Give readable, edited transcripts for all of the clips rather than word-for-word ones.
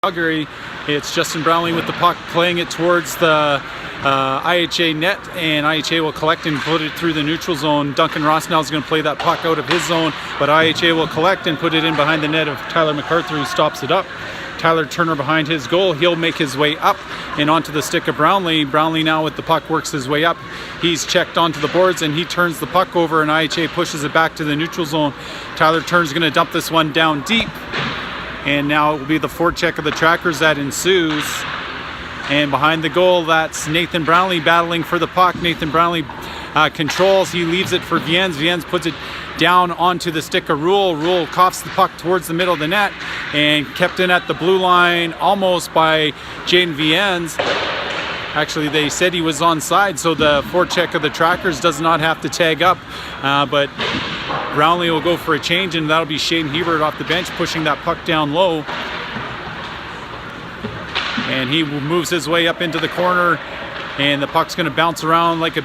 Calgary. It's Justin Brownlee with the puck, playing it towards the IHA net, and IHA will collect and put it through the neutral zone. Duncan Ross now is going to play that puck out of his zone, but IHA will collect and put it in behind the net of Tyler MacArthur, who stops it up. Tyler Turner behind his goal. He'll make his way up and onto the stick of Brownlee. Brownlee now with the puck works his way up. He's checked onto the boards and he turns the puck over, and IHA pushes it back to the neutral zone. Tyler Turner's going to dump this one down deep, and now it will be the forecheck of the Trackers that ensues. And behind the goal, that's Nathan Brownlee battling for the puck. Nathan Brownlee controls. He leaves it for Viens. Viens puts it down onto the stick of Rule. Rule coughs the puck towards the middle of the net and kept in at the blue line almost by Jaden Viens. Actually, they said he was onside, so the forecheck of the Trackers does not have to tag up. But Brownlee will go for a change, and that'll be Shane Hebert off the bench pushing that puck down low. And he moves his way up into the corner, and the puck's going to bounce around like a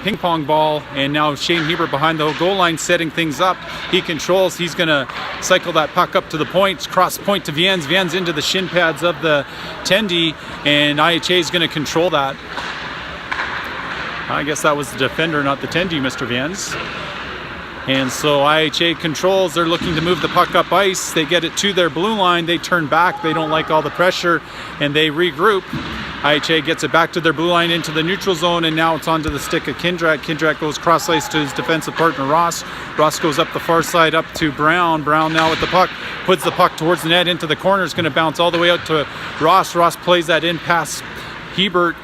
ping pong ball. And now Shane Hebert behind the goal line setting things up. He controls. He's going to cycle that puck up to the point, cross point to Viens. Viens into the shin pads of the Tendy, and IHA is going to control that. I guess that was the defender, not the Tendy, Mr. Viens. And so IHA controls. They're looking to move the puck up ice. They get it to their blue line. They turn back. They don't like all the pressure, and they regroup. IHA gets it back to their blue line into the neutral zone, and now it's onto the stick of Kindrak. Kindrak goes cross ice to his defensive partner Ross. Ross goes up the far side up to Brown. Brown now with the puck, puts the puck towards the net into the corner. It's going to bounce all the way out to Ross. Ross plays that in past Hebert,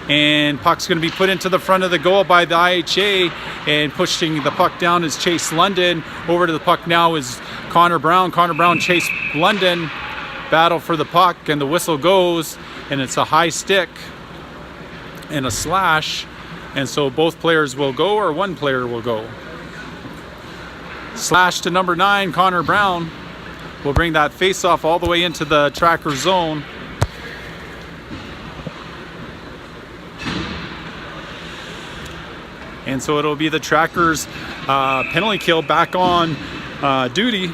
and puck's going to be put into the front of the goal by the IHA, and pushing the puck down is Chase London. Over to the puck now is Connor Brown. Connor Brown, Chase London, battle for the puck, and the whistle goes, and it's a high stick and a slash, and so both players will go, or one player will go. Slash to number 9, Connor Brown, will bring that face-off all the way into the Tracker zone. And so it'll be the Trackers penalty kill back on duty.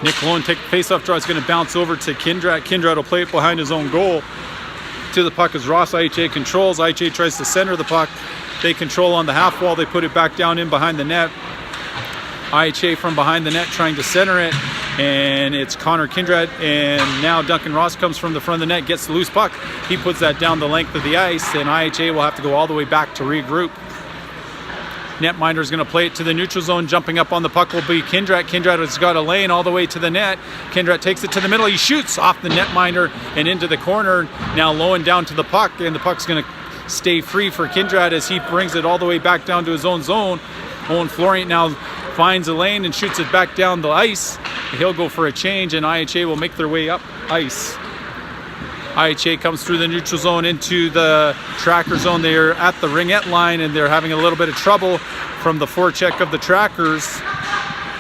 Nick Lohan take the face-off draw. It's going to bounce over to Kindrat. Kindrat will play it behind his own goal. To the puck is Ross. IHA controls. IHA tries to center the puck. They control on the half wall. They put it back down in behind the net. IHA from behind the net trying to center it, and it's Connor Kindrat, and now Duncan Ross comes from the front of the net, gets the loose puck. He puts that down the length of the ice, and IHA will have to go all the way back to regroup. Netminder is going to play it to the neutral zone. Jumping up on the puck will be Kindrat. Kindrat has got a lane all the way to the net. Kindrat takes it to the middle. He shoots off the netminder and into the corner. Now Lohan down to the puck, and the puck's going to stay free for Kindrat as he brings it all the way back down to his own zone. Owen Florient now finds a lane and shoots it back down the ice. He'll go for a change, and IHA will make their way up ice. IHA comes through the neutral zone into the Tracker zone. They're at the ringette line, and they're having a little bit of trouble from the forecheck of the Trackers.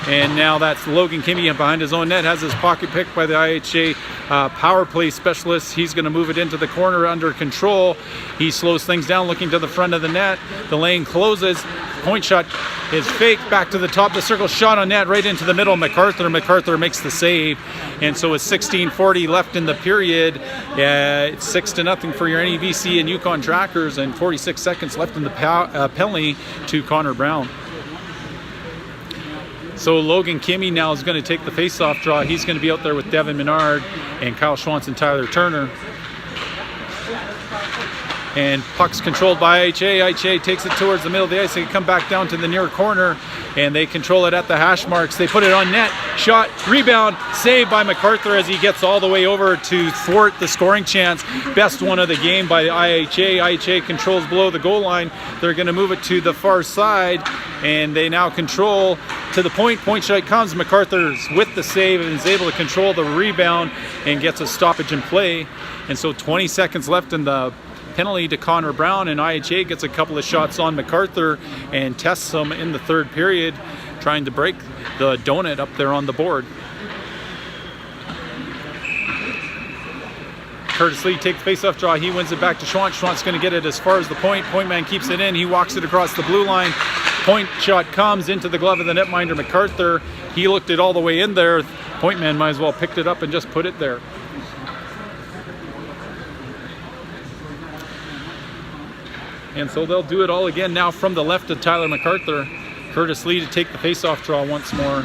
And now that's Logan Kimmy behind his own net, has his pocket picked by the IHA power play specialist. He's going to move it into the corner under control. He slows things down, looking to the front of the net. The lane closes. Point shot is fake, back to the top of the circle, shot on net right into the middle. MacArthur makes the save, and so it's 16:40 left in the period. It's 6-0 for your NEBC and Yukon Trackers, and 46 seconds left in the penalty to Connor Brown. So Logan Kimmy now is going to take the face-off draw. He's going to be out there with Devin Menard and Kyle Schwantz and Tyler Turner. And puck's controlled by IHA. IHA takes it towards the middle of the ice. They come back down to the near corner, and they control it at the hash marks. They put it on net. Shot, rebound, saved by MacArthur as he gets all the way over to thwart the scoring chance. Best one of the game by IHA. IHA controls below the goal line. They're going to move it to the far side, and they now control to the point. Point shot comes. MacArthur's with the save and is able to control the rebound and gets a stoppage in play. And so 20 seconds left in the penalty to Connor Brown, and IHA gets a couple of shots on MacArthur and tests him in the third period, trying to break the donut up there on the board. Curtis Lee takes face-off draw. He wins it back to Schwantz. Schwantz going to get it as far as the point. Point man keeps it in. He walks it across the blue line. Point shot comes into the glove of the netminder MacArthur. He looked it all the way in there, Point man might as well picked it up and just put it there. And so they'll do it all again now from the left of Tyler MacArthur. Curtis Lee to take the face-off draw once more.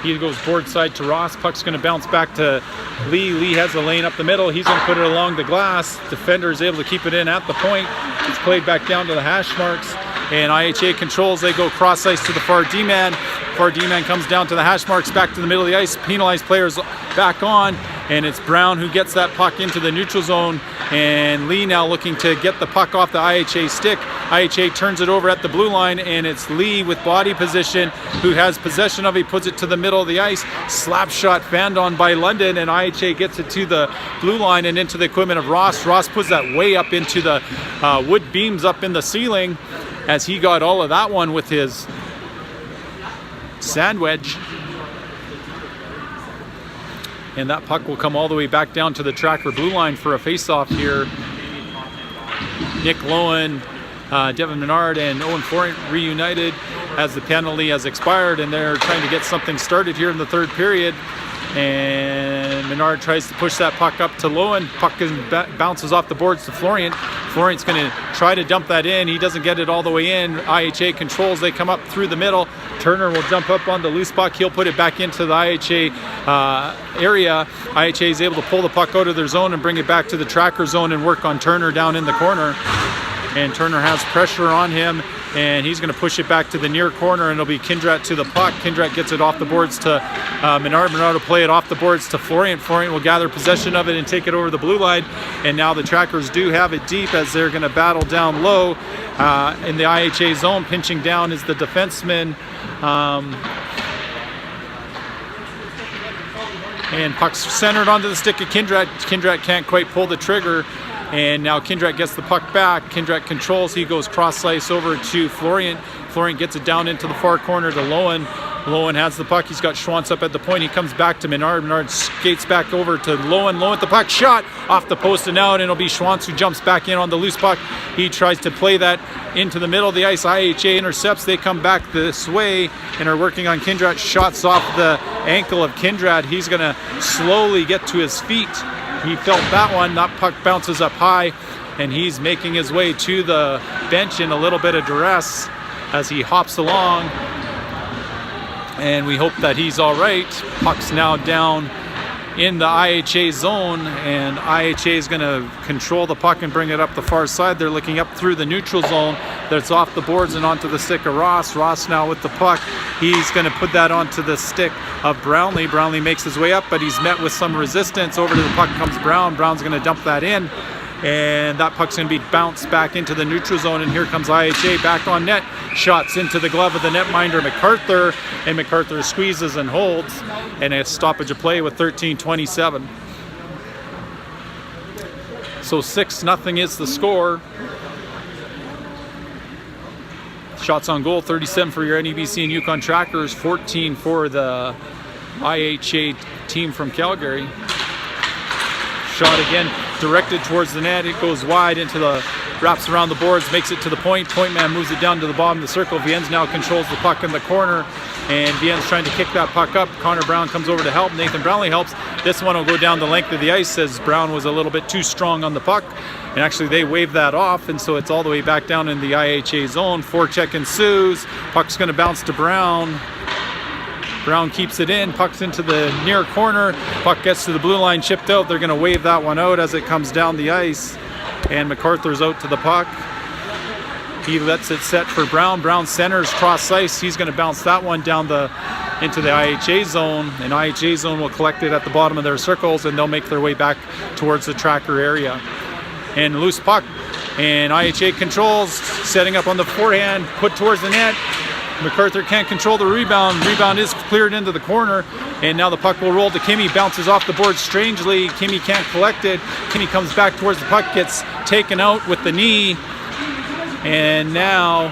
He goes board side to Ross. Puck's going to bounce back to Lee. Lee has the lane up the middle. He's going to put it along the glass. Defender is able to keep it in at the point. It's played back down to the hash marks. And IHA controls. They go cross ice to the far D-man. Far D-man comes down to the hash marks, back to the middle of the ice. Penalized players back on. And it's Brown who gets that puck into the neutral zone. And Lee now looking to get the puck off the IHA stick. IHA turns it over at the blue line, and it's Lee with body position who has possession of it. He puts it to the middle of the ice. Slap shot fanned on by London, and IHA gets it to the blue line and into the equipment of Ross. Ross puts that way up into the wood beams up in the ceiling, as he got all of that one with his sand wedge. And that puck will come all the way back down to the tracker blue line for a face-off here. Nick Lowen, Devin Menard, and Owen Florent reunited as the penalty has expired, and they're trying to get something started here in the third period. And Menard tries to push that puck up to Lowen. Puck bounces off the boards to Florent. Florent's going to try to dump that in. He doesn't get it all the way in. IHA controls. They come up through the middle. Turner will jump up on the loose puck. He'll put it back into the IHA area. IHA is able to pull the puck out of their zone and bring it back to the tracker zone and work on Turner down in the corner. And Turner has pressure on him, and he's going to push it back to the near corner, and it'll be Kindrat to the puck. Kindrat gets it off the boards to Menard. Menard will play it off the boards to Florent. Florent will gather possession of it and take it over the blue line. And now the Trackers do have it deep as they're going to battle down low in the IHA zone. Pinching down is the defenseman. And puck's centered onto the stick of Kindrat. Kindrat can't quite pull the trigger. And now Kindrat gets the puck back. Kindrat controls. He goes cross ice over to Florent. Florent gets it down into the far corner to Lowen. Lowen has the puck. He's got Schwantz up at the point. He comes back to Menard. Menard skates back over to Lowen. Lowen, the puck shot off the post and out, and it'll be Schwantz who jumps back in on the loose puck. He tries to play that into the middle of the ice. IHA intercepts. They come back this way and are working on Kindrat. Shots off the ankle of Kindrat. He's going to slowly get to his feet. He felt that one. That puck bounces up high, and he's making his way to the bench in a little bit of duress as he hops along. And we hope that he's all right. Puck's now down in the IHA zone, and IHA is going to control the puck and bring it up the far side. They're looking up through the neutral zone. That's off the boards and onto the stick of Ross. Ross now with the puck. He's going to put that onto the stick of Brownlee. Brownlee makes his way up, but he's met with some resistance. Over to the puck comes Brown. Brown's going to dump that in, and that puck's going to be bounced back into the neutral zone, and here comes IHA back on net. Shots into the glove of the netminder MacArthur, and MacArthur squeezes and holds, and a stoppage of play with 13:27. So 6-0 is the score. Shots on goal, 37 for your NEBC and Yukon Trackers, 14 for the IHA team from Calgary. Shot again, directed towards the net. It goes wide into the, wraps around the boards, makes it to the point. Point man moves it down to the bottom of the circle. Viens now controls the puck in the corner, and Viens trying to kick that puck up. Connor Brown comes over to help. Nathan Brownlee helps. This one will go down the length of the ice as Brown was a little bit too strong on the puck. And actually they wave that off, and so it's all the way back down in the IHA zone. Forecheck ensues. Puck's going to bounce to Brown. Brown keeps it in. Puck's into the near corner. Puck gets to the blue line, chipped out. They're going to wave that one out as it comes down the ice. And MacArthur's out to the puck. He lets it set for Brown. Brown centers cross ice. He's going to bounce that one down into the IHA zone. And IHA zone will collect it at the bottom of their circles, and they'll make their way back towards the tracker area. And loose puck. And IHA controls, setting up on the forehand, put towards the net. MacArthur can't control the rebound. Rebound is cleared into the corner, and now the puck will roll to Kimmy. Bounces off the board strangely. Kimmy can't collect it. Kimmy comes back towards the puck, gets taken out with the knee, and now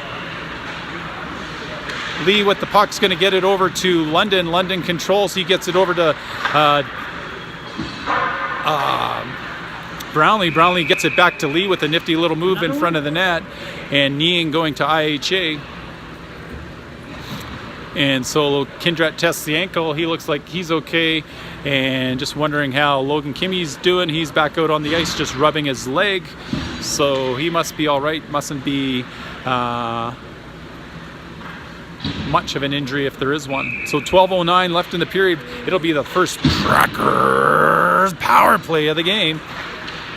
Lee with the puck's going to get it over to London. London controls. He gets it over to Brownlee. Brownlee gets it back to Lee with a nifty little move in front of the net, and kneeing going to IHA. And so Kindrat tests the ankle. He looks like he's okay. And just wondering how Logan Kimmy's doing. He's back out on the ice just rubbing his leg. So he must be all right. Mustn't be much of an injury if there is one. So 12:09 left in the period. It'll be the first Trackers power play of the game.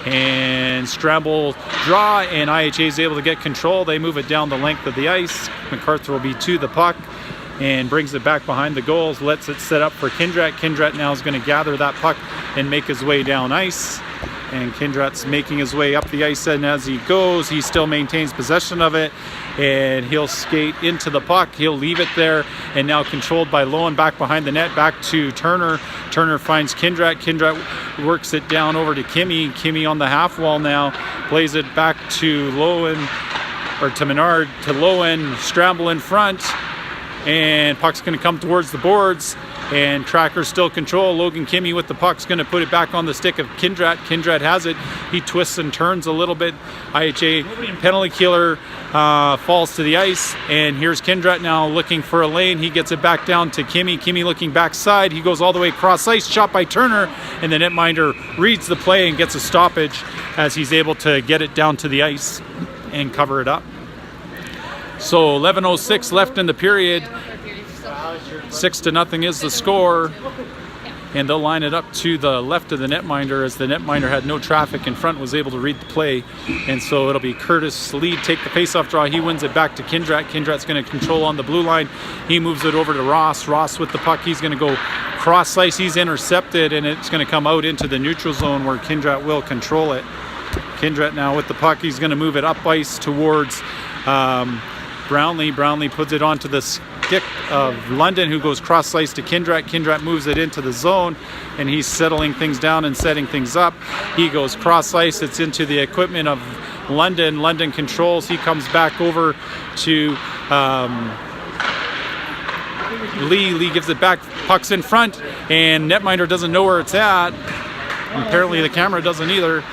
And scramble draw, and IHA is able to get control. They move it down the length of the ice. MacArthur will be to the puck and brings it back behind the goals, lets it set up for Kindrat. Kindrat now is going to gather that puck and make his way down ice. And Kindrat's making his way up the ice, and as he goes, he still maintains possession of it. And he'll skate into the puck. He'll leave it there, and now controlled by Lowen back behind the net, back to Turner. Turner finds Kindrat. Kindrat works it down over to Kimmy. Kimmy on the half wall now, plays it back to Lowen, or to Menard, to Lowen, Stramble in front. And puck's going to come towards the boards, and Trackers still control. Logan Kimmy with the puck's going to put it back on the stick of Kindrat. Kindrat has it. He twists and turns a little bit. IHA penalty killer falls to the ice, and here's Kindrat now looking for a lane. He gets it back down to Kimmy. Kimmy looking backside. He goes all the way across ice, shot by Turner, and the netminder reads the play and gets a stoppage as he's able to get it down to the ice and cover it up. So 11:06 left in the period. 6-0 is the score. And they'll line it up to the left of the netminder, as the netminder had no traffic in front, was able to read the play. And so it'll be Curtis Lead take the faceoff draw. He wins it back to Kindrat. Kindrat's going to control on the blue line. He moves it over to Ross. Ross with the puck. He's going to go cross ice. He's intercepted, and it's going to come out into the neutral zone where Kindrat will control it. Kindrat now with the puck. He's going to move it up ice towards Brownlee. Brownlee puts it onto the stick of London, who goes cross ice to Kindrat. Kindrat moves it into the zone, and he's settling things down and setting things up. He goes cross ice. It's into the equipment of London. London controls. He comes back over to Lee. Lee gives it back. Puck's in front, and netminder doesn't know where it's at. Apparently the camera doesn't either.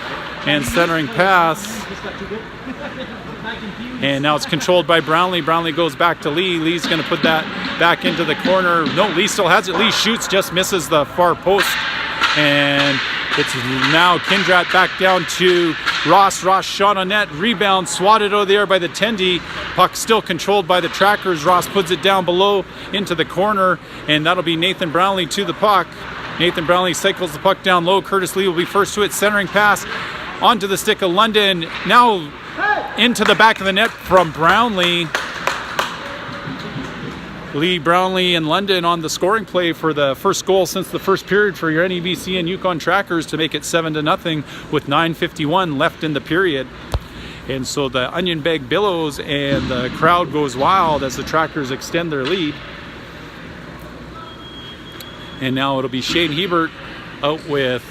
And centering pass. And now it's controlled by Brownlee. Brownlee goes back to Lee. Lee's going to put that back into the corner. No, Lee still has it. Lee shoots, just misses the far post. And it's now Kindrat back down to Ross. Ross shot on net. Rebound swatted over there by the Tendy. Puck still controlled by the Trackers. Ross puts it down below into the corner. And that'll be Nathan Brownlee to the puck. Nathan Brownlee cycles the puck down low. Curtis Lee will be first to it. Centering pass onto the stick of London. Now into the back of the net from Brownlee. Lee, Brownlee, and London on the scoring play for the first goal since the first period for your NEBC and Yukon Trackers to make it 7-0 with 9:51 left in the period. And so the onion bag billows and the crowd goes wild as the Trackers extend their lead. And now it'll be Shane Hebert out with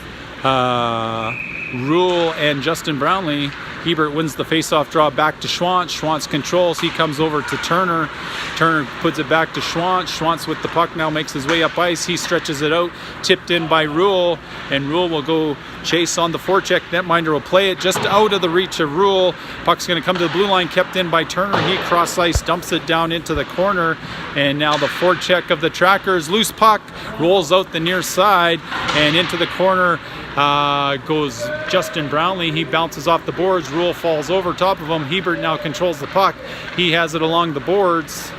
Rule and Justin Brownlee. Hebert wins the face-off draw back to Schwantz. Schwantz controls. He comes over to Turner. Turner puts it back to Schwantz. Schwantz with the puck now makes his way up ice. He stretches it out. Tipped in by Rule. And Rule will go chase on the forecheck. Netminder will play it just out of the reach of Rule. Puck's going to come to the blue line. Kept in by Turner. He cross ice, dumps it down into the corner. And now the forecheck of the Trackers. Loose puck. Rolls out the near side. And into the corner goes Justin Brownlee. He bounces off the boards. Rule falls over top of him. Hebert now controls the puck. He has it along the boards.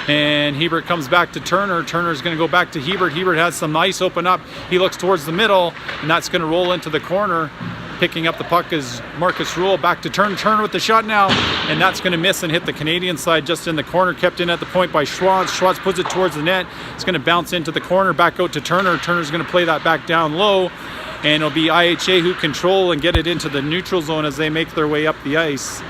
And Hebert comes back to Turner. Turner's going to go back to Hebert. Hebert has some ice open up. He looks towards the middle, and that's going to roll into the corner. Picking up the puck is Marcus Rule. Back to Turner. Turner with the shot now, and that's going to miss and hit the Canadian side just in the corner. Kept in at the point by Schwartz. Schwartz puts it towards the net. It's going to bounce into the corner. Back out to Turner. Turner's going to play that back down low, and it'll be IHA who control and get it into the neutral zone as they make their way up the ice.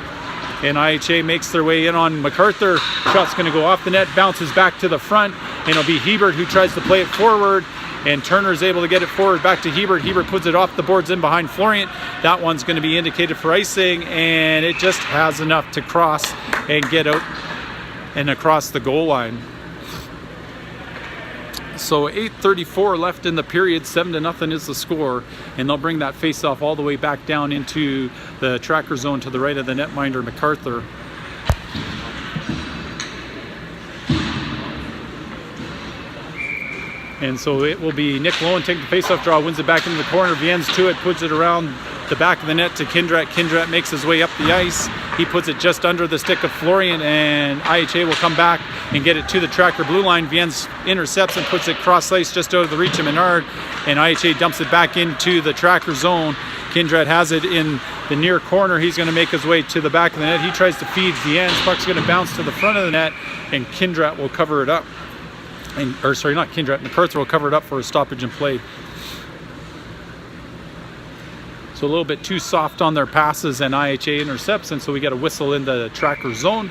And IHA makes their way in on MacArthur. Shot's going to go off the net, bounces back to the front, and it'll be Hebert who tries to play it forward. And Turner's able to get it forward back to Hebert. Hebert puts it off the boards in behind Florian. That one's going to be indicated for icing, and it just has enough to cross and get out and across the goal line. So 8:34 left in the period, 7-0 is the score, and they'll bring that face-off all the way back down into the tracker zone to the right of the netminder, MacArthur. And so it will be Nick Lowen taking the face-off draw, wins it back into the corner. Vienne's to it, puts it around the back of the net to Kindrat. Kindrat makes his way up the ice. He puts it just under the stick of Florian, and IHA will come back and get it to the tracker blue line. Vienne's intercepts and puts it cross ice just out of the reach of Menard, and IHA dumps it back into the tracker zone. Kindrat has it in the near corner. He's going to make his way to the back of the net. He tries to feed Vienne. Puck's going to bounce to the front of the net, and Kindrat will cover it up. Or sorry, not Kindrat, MacArthur will cover it up for a stoppage and play. So a little bit too soft on their passes, and IHA intercepts, and so we get a whistle in the tracker zone.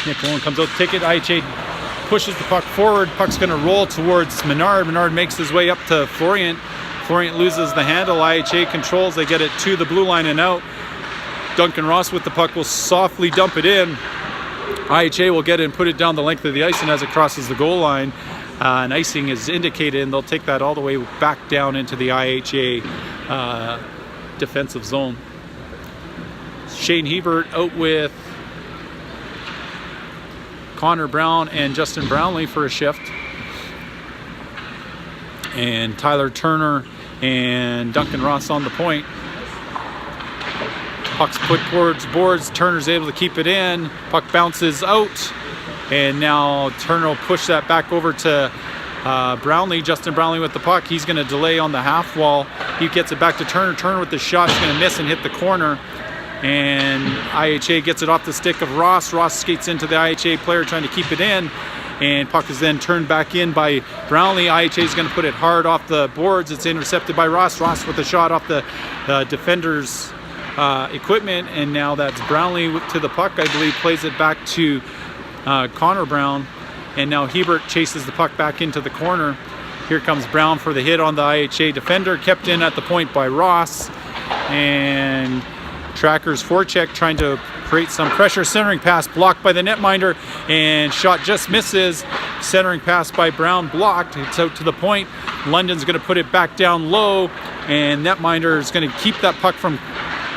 Nick Lowen comes out to take it. IHA pushes the puck forward. Puck's going to roll towards Menard. Menard makes his way up to Florian. Florian loses the handle. IHA controls. They get it to the blue line and out. Duncan Ross with the puck will softly dump it in. IHA will get it and put it down the length of the ice, and as it crosses the goal line, an icing is indicated, and they'll take that all the way back down into the IHA defensive zone. Shane Hebert out with Connor Brown and Justin Brownlee for a shift. And Tyler Turner and Duncan Ross on the point. Puck's put towards boards. Turner's able to keep it in. Puck bounces out. And now Turner will push that back over to Brownlee. Justin Brownlee with the puck. He's going to delay on the half wall. He gets it back to Turner. Turner with the shot is going to miss and hit the corner. And IHA gets it off the stick of Ross. Ross skates into the IHA player trying to keep it in. And puck is then turned back in by Brownlee. IHA is going to put it hard off the boards. It's intercepted by Ross. Ross with a shot off the defender's equipment. And now that's Brownlee to the puck. I believe plays it back to Connor Brown. And now Hebert chases the puck back into the corner. Here comes Brown for the hit on the IHA defender. Kept in at the point by Ross. And Tracker's forecheck trying to create some pressure. Centering pass blocked by the netminder, and shot just misses. Centering pass by Brown blocked. It's out to the point. London's going to put it back down low, and netminder is going to keep that puck from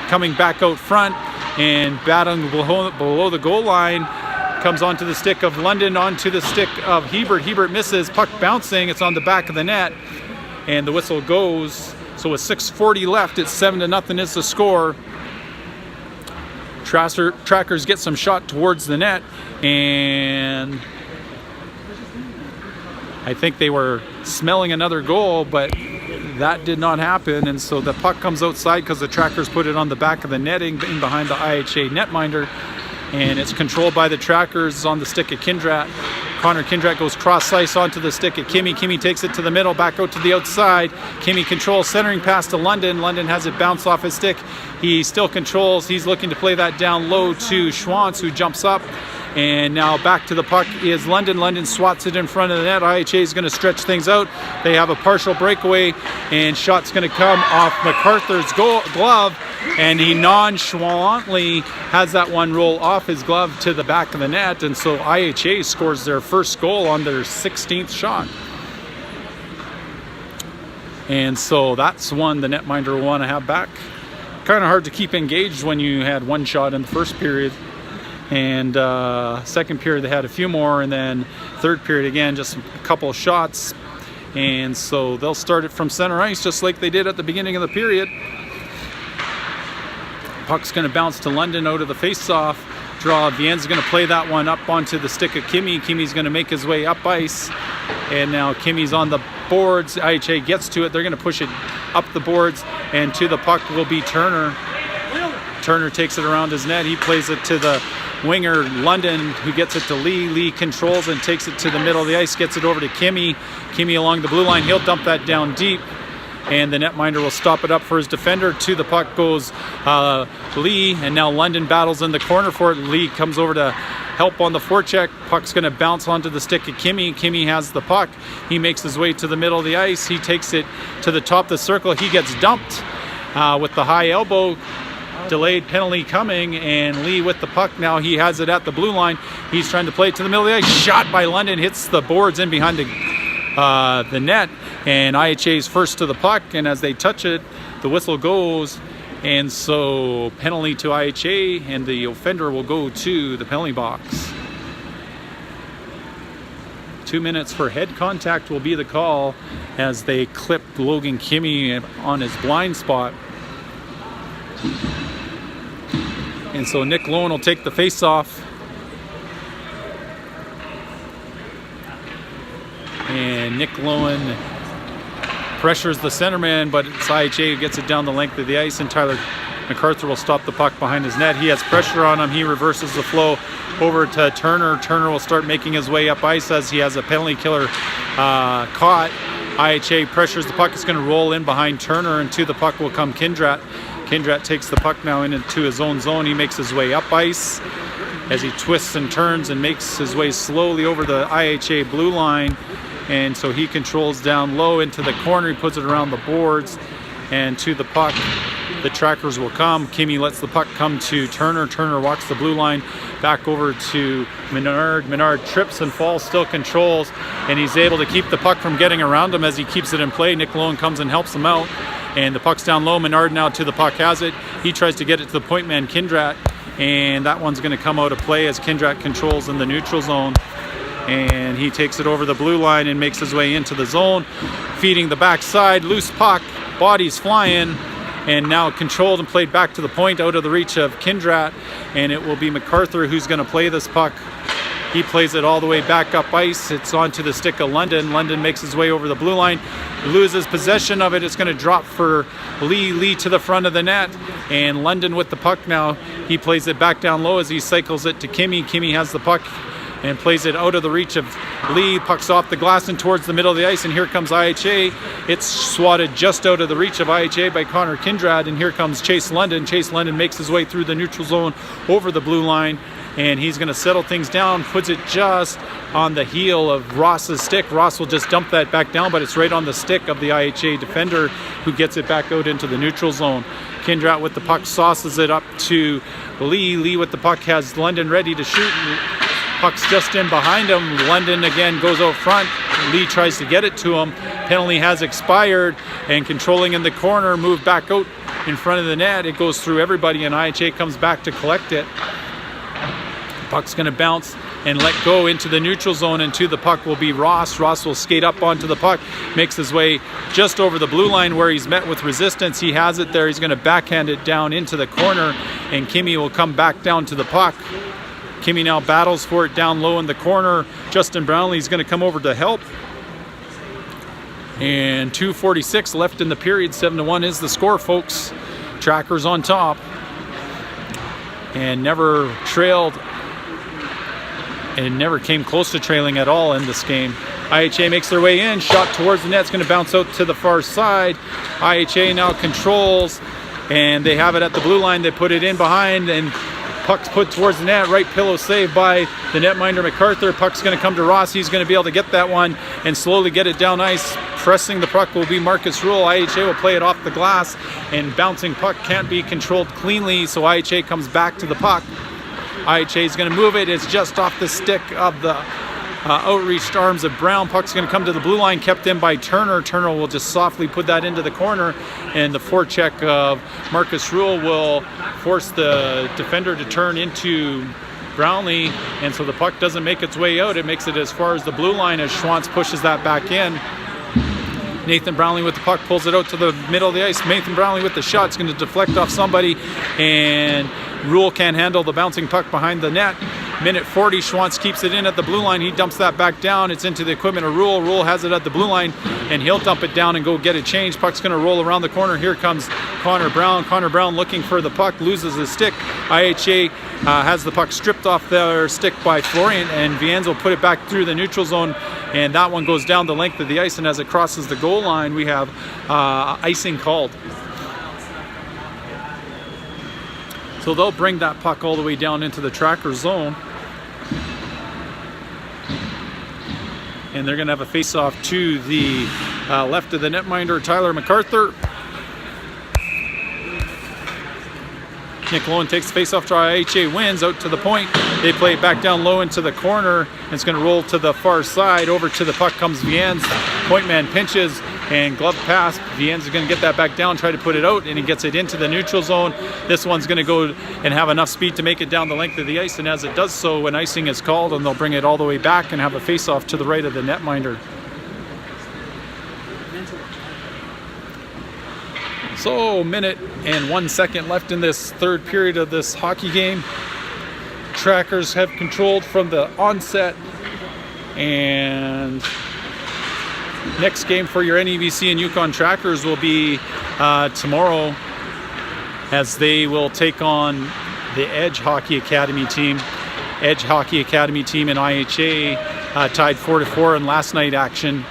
coming back out front, and battling below the goal line. Comes onto the stick of London, onto the stick of Hebert. Hebert misses. Puck bouncing. It's on the back of the net, and the whistle goes. So with 6:40 left, it's 7-0 is the score. Trackers get some shot towards the net, and I think they were smelling another goal, but that did not happen. And so the puck comes outside because the Trackers put it on the back of the netting in behind the IHA netminder, and it's controlled by the Trackers on the stick of Kindrat. Connor Kindrat goes cross ice onto the stick of Kimmy. Kimmy takes it to the middle, back out to the outside. Kimmy controls, centering pass to London. London has it bounce off his stick. He still controls. He's looking to play that down low to Schwantz, who jumps up. And now back to the puck is London. London swats it in front of the net. IHA is going to stretch things out. They have a partial breakaway, and shot's going to come off MacArthur's glove. And he nonchalantly has that one roll off his glove to the back of the net. And so IHA scores their first goal on their 16th shot. And so that's one the netminder will want to have back. Kind of hard to keep engaged when you had one shot in the first period. And second period they had a few more, and then third period again just a couple of shots. And so they'll start it from center ice just like they did at the beginning of the period. Puck's going to bounce to London out of the face-off draw. Vienne's going to play that one up onto the stick of Kimmy. Kimmy's going to make his way up ice, and now Kimmy's on the boards. IHA gets to it. They're going to push it up the boards, and to the puck will be Turner. Turner takes it around his net. He plays it to the winger London, who gets it to Lee. Lee controls and takes it to the middle of the ice, gets it over to Kimmy. Kimmy along the blue line. He'll dump that down deep, and the netminder will stop it up for his defender. To the puck goes Lee, and now London battles in the corner for it. Lee comes over to help on the forecheck. Puck's going to bounce onto the stick of Kimmy. Kimmy has the puck. He makes his way to the middle of the ice. He takes it to the top of the circle. He gets dumped with the high elbow. Delayed penalty coming, and Lee with the puck. Now he has it at the blue line. He's trying to play it to the middle of the ice. Shot by London, hits the boards in behind the net, and IHA's first to the puck, and as they touch it, the whistle goes, and so penalty to IHA, and the offender will go to the penalty box. 2 minutes for head contact will be the call as they clip Logan Kimmy on his blind spot. And so Nick Lowen will take the face-off. And Nick Lowen pressures the centerman, but it's IHA who gets it down the length of the ice, and Tyler MacArthur will stop the puck behind his net. He has pressure on him. He reverses the flow over to Turner. Turner will start making his way up ice as he has a penalty killer caught. IHA pressures the puck. It's going to roll in behind Turner, and to the puck will come Kindrat. Kindrat takes the puck now into his own zone. He makes his way up ice as he twists and turns and makes his way slowly over the IHA blue line. And so he controls down low into the corner. He puts it around the boards, and to the puck the trackers will come. Kimmy lets the puck come to Turner. Turner walks the blue line back over to Menard. Menard trips and falls, still controls, and he's able to keep the puck from getting around him as he keeps it in play. Nick Lowen comes and helps him out, and the puck's down low. Menard now to the puck has it. He tries to get it to the point man Kindrat, and that one's going to come out of play as Kindrat controls in the neutral zone. And he takes it over the blue line and makes his way into the zone, feeding the backside. Loose puck, bodies flying, and now controlled and played back to the point out of the reach of Kindrat. And it will be MacArthur who's going to play this puck. He plays it all the way back up ice. It's onto the stick of London. London makes his way over the blue line, loses possession of it. It's going to drop for Lee. Lee to the front of the net, and London with the puck now. He plays it back down low as he cycles it to Kimmy. Kimmy has the puck and plays it out of the reach of Lee. Puck's off the glass and towards the middle of the ice, and here comes IHA. It's swatted just out of the reach of IHA by Connor Kindrat, and here comes Chase London. Chase London makes his way through the neutral zone over the blue line, and he's going to settle things down, puts it just on the heel of Ross's stick. Ross will just dump that back down, but it's right on the stick of the IHA defender who gets it back out into the neutral zone. Kindrat with the puck sauces it up to Lee. Lee with the puck has London ready to shoot. Puck's just in behind him. London again goes out front. Lee tries to get it to him. Penalty has expired, and controlling in the corner, move back out in front of the net. It goes through everybody, and IHA comes back to collect it. Puck's going to bounce and let go into the neutral zone, and to the puck will be Ross. Ross will skate up onto the puck, makes his way just over the blue line where he's met with resistance. He has it there. He's going to backhand it down into the corner, and Kimmy will come back down to the puck. Kimmy now battles for it down low in the corner. Justin Brownlee's going to come over to help. And 2:46 left in the period. 7-1 is the score, folks. Trackers on top. And never trailed. And never came close to trailing at all in this game. IHA makes their way in. Shot towards the net. It's going to bounce out to the far side. IHA now controls. And they have it at the blue line. They put it in behind, and puck's put towards the net. Right pillow saved by the netminder MacArthur. Puck's going to come to Ross. He's going to be able to get that one and slowly get it down ice. Pressing the puck will be Marcus Rule. IHA will play it off the glass, and bouncing puck can't be controlled cleanly, so IHA comes back to the puck. IHA is going to move it. It's just off the stick of the outreached arms of Brown. Puck's going to come to the blue line, kept in by Turner. Turner will just softly put that into the corner, and the forecheck of Marcus Rule will force the defender to turn into Brownlee, and so the puck doesn't make its way out. It makes it as far as the blue line as Schwantz pushes that back in. Nathan Brownlee with the puck pulls it out to the middle of the ice. Nathan Brownlee with the shot is going to deflect off somebody, and Rule can't handle the bouncing puck behind the net. Minute 40, Schwantz keeps it in at the blue line. He dumps that back down. It's into the equipment of Rule. Rule has it at the blue line, and he'll dump it down and go get it changed. Puck's going to roll around the corner. Here comes Connor Brown. Connor Brown looking for the puck, loses his stick. IHA has the puck stripped off their stick by Florian, and Viens will put it back through the neutral zone, and that one goes down the length of the ice, and as it crosses the goal line, we have icing called. So they'll bring that puck all the way down into the tracker zone. And they're going to have a face-off to the left of the netminder, Tyler MacArthur. Nick Lowen takes the face-off try. IHA wins out to the point. They play it back down low into the corner. It's going to roll to the far side. Over to the puck comes Viens. Point man pinches. and glove pass. Viens is going to get that back down, try to put it out, and he gets it into the neutral zone. This one's going to go and have enough speed to make it down the length of the ice, and as it does so, when icing is called, and they'll bring it all the way back and have a face-off to the right of the netminder. So, minute and 1 second left in this third period of this hockey game. Trackers have controlled from the onset, and next game for your NEBC and Yukon Trackers will be tomorrow, as they will take on the Edge Hockey Academy team. Edge Hockey Academy team and IHA tied 4-4 in last night action.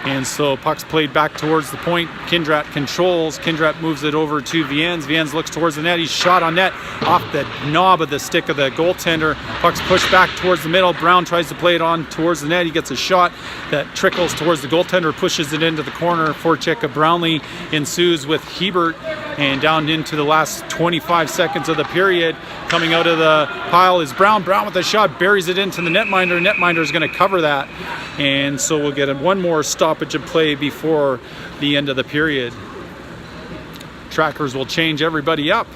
And so puck's played back towards the point. Kindrat controls. Kindrat moves it over to Viens. Viens looks towards the net. He's shot on net off the knob of the stick of the goaltender. Puck's pushed back towards the middle. Brown tries to play it on towards the net. He gets a shot that trickles towards the goaltender, pushes it into the corner. Forecheck of Brownlee ensues with Hebert. And down into the last 25 seconds of the period, coming out of the pile is Brown. Brown with a shot, buries it into the netminder. Netminder is going to cover that. And so we'll get one more stoppage of play before the end of the period. Trackers will change everybody up.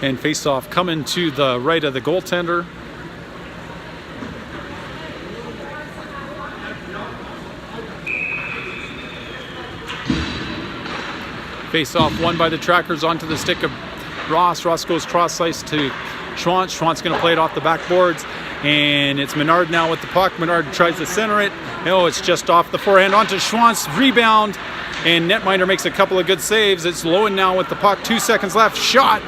And face-off coming to the right of the goaltender. Face-off won by the Trackers onto the stick of Ross. Ross goes cross-ice to Schwantz. Schwantz going to play it off the backboards. And it's Menard now with the puck. Menard tries to center it. No, it's just off the forehand onto Schwantz. Rebound. And netminder makes a couple of good saves. It's Lowen now with the puck. 2 seconds left. Shot.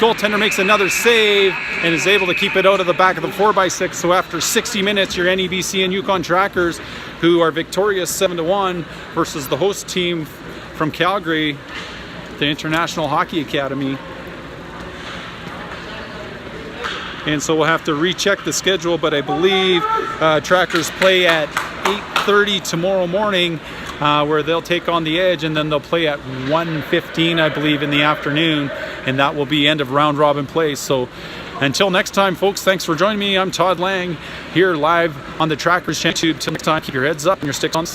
Goaltender makes another save and is able to keep it out of the back of the 4x6. So after 60 minutes, your NEBC and Yukon Trackers, who are victorious 7-1 versus the host team from Calgary, the International Hockey Academy. And so we'll have to recheck the schedule, but I believe Trackers play at 8:30 tomorrow morning, where they'll take on the Edge, and then they'll play at 1:15, I believe, in the afternoon, and that will be end of round robin play. So until next time, folks, thanks for joining me. I'm Todd Lang, here live on the Trackers YouTube. Till next time, keep your heads up and your sticks on.